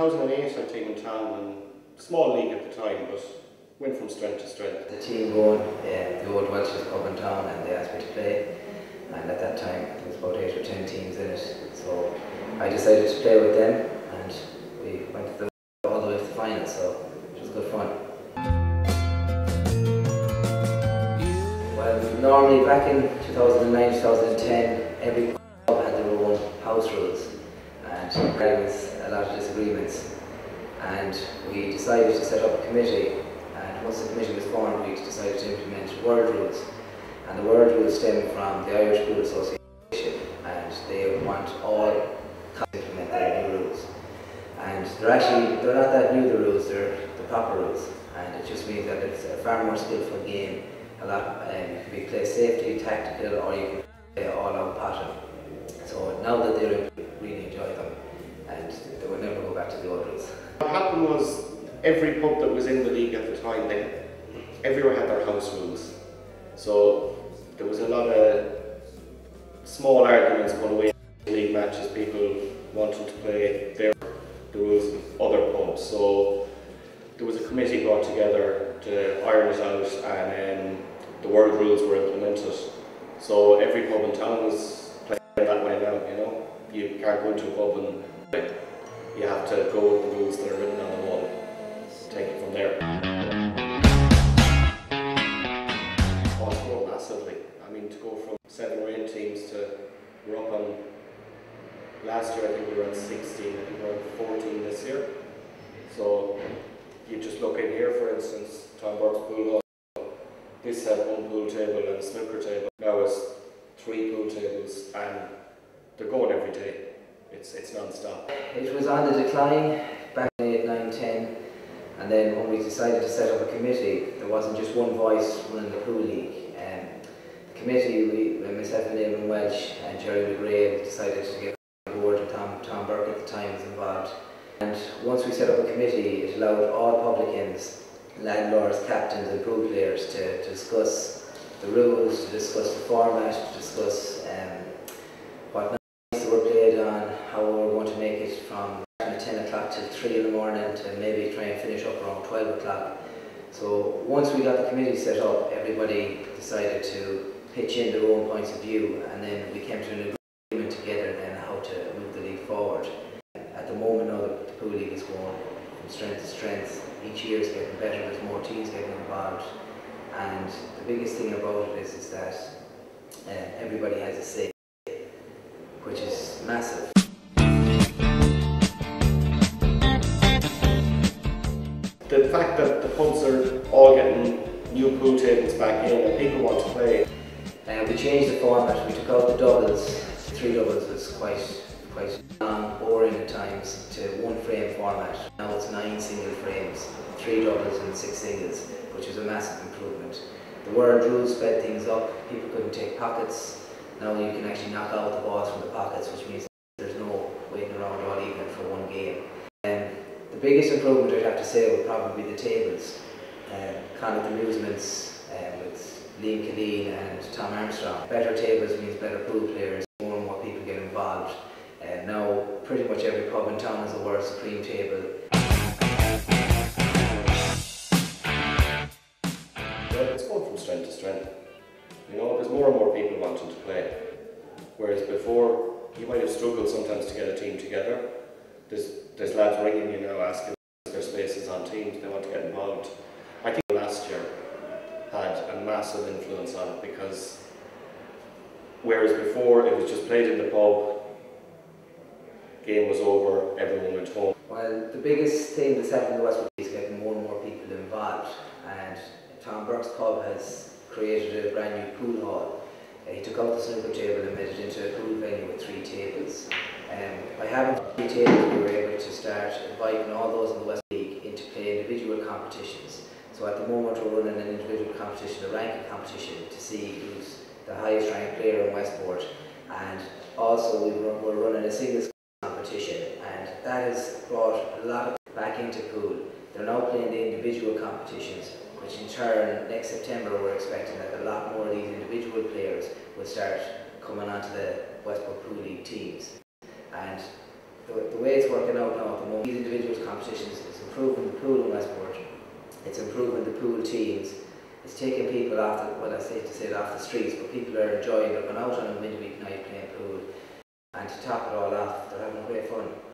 2008 I came in town, and small league at the time, but went from strength to strength. The team going, the old Welsh's pub in town, and they asked me to play, and at that time there was about 8 or 10 teams in it, so I decided to play with them, and we went to all the way to the final, so it was good fun. Well, normally back in 2009, 2010, every club had their own house rules, and there was a lot of disagreements, and we decided to set up a committee. And once the committee was formed, we decided to implement world rules. And the world rules stem from the Irish Pool Association, and they want all clubs to implement their new rules. And they're not that new, the rules, they're the proper rules. And it just means that it's a far more skillful game. You can play safety, tactical, or you can play all out pattern. So now that they're in, really enjoy them, and they will never go back to the old rules. What happened was, every pub that was in the league at the time, everywhere had their house rules. So there was a lot of small arguments going away in league matches, people wanting to play the rules of other pubs. So there was a committee brought together to iron it out, and the world rules were implemented. So every pub in town was playing that way now, you know. You can't go into a pub and play. You have to go with the rules that are written on the wall. Take it from there. Oh, it's grown massively. I mean, to go from 7 or 8 teams to, we're up on, last year I think we were at 16, I think we're at 14 this year. So you just look in here, for instance, Tom Burke's pool hall. This had one pool table and a snooker table. Now it's 3 pool tables, and they're going every day. It's non-stop. It was on the decline back in 8, 9, 10. And then when we decided to set up a committee, there wasn't just one voice running the pool league. The committee, myself and Eamon Welsh and Jerry McGrail decided to get on board, and Tom Burke at the time was involved. And once we set up a committee, it allowed all publicans, landlords, captains and pool players to discuss the rules, to discuss the format, to discuss what nights they were played on, how we were going to make it from 10 o'clock till 3 in the morning to maybe try and finish up around 12 o'clock. So once we got the committee set up, everybody decided to pitch in their own points of view, and then we came to an agreement together then how to move the league forward. At the moment now the pool league is going from strength to strength. Each year is getting better, there's more teams getting involved, and the biggest thing about it is that everybody has a say, which is massive. The fact that the pubs are all getting new pool tables back in and people want to play. We changed the format. We took out the doubles. 3 doubles was quite long, boring at times, to 1 frame format. Now it's 9 single frames, 3 doubles and 6 singles, which is a massive improvement. The world rules sped things up. People couldn't take pockets. Now you can actually knock out the balls from the pockets, which means there's no waiting around all evening for 1 game. The biggest improvement I'd have to say would probably be the tables. Connacht Amusements with Liam Killeen and Tom Armstrong. Better tables means better pool players, more and more people get involved. Now pretty much every pub in town has a World Supreme table. Well, it's going from strength to strength. You know, there's more and more people wanting to play. Whereas before, you might have struggled sometimes to get a team together. There's lads ringing you now asking if their spaces on teams, they want to get involved. I think last year had a massive influence on it, because whereas before it was just played in the pub, game was over, everyone went home. Well, the biggest thing that's happened in the Westport is getting more and more people involved, and Tom Burke's pub has created a brand new pool hall. He took out the snooker table and made it into a pool venue with 3 tables. By having 3 tables, we were able to start inviting all those in the West League into play individual competitions. So at the moment we're running an individual competition, a ranking competition, to see who's the highest ranked player in Westport. And also we're running a singles competition, and that has brought a lot of back into pool. They're now playing the individual competitions, which in turn next September we're expecting that a lot more of these individual players will start coming onto the Westport Pool League teams. And the way it's working out now at the moment, these individuals competitions, it's improving the pool in Westport, it's improving the pool teams, it's taking people off the, well I say to say it off the streets, but people are enjoying, they're going out on a midweek night playing pool, and to top it all off, they're having great fun.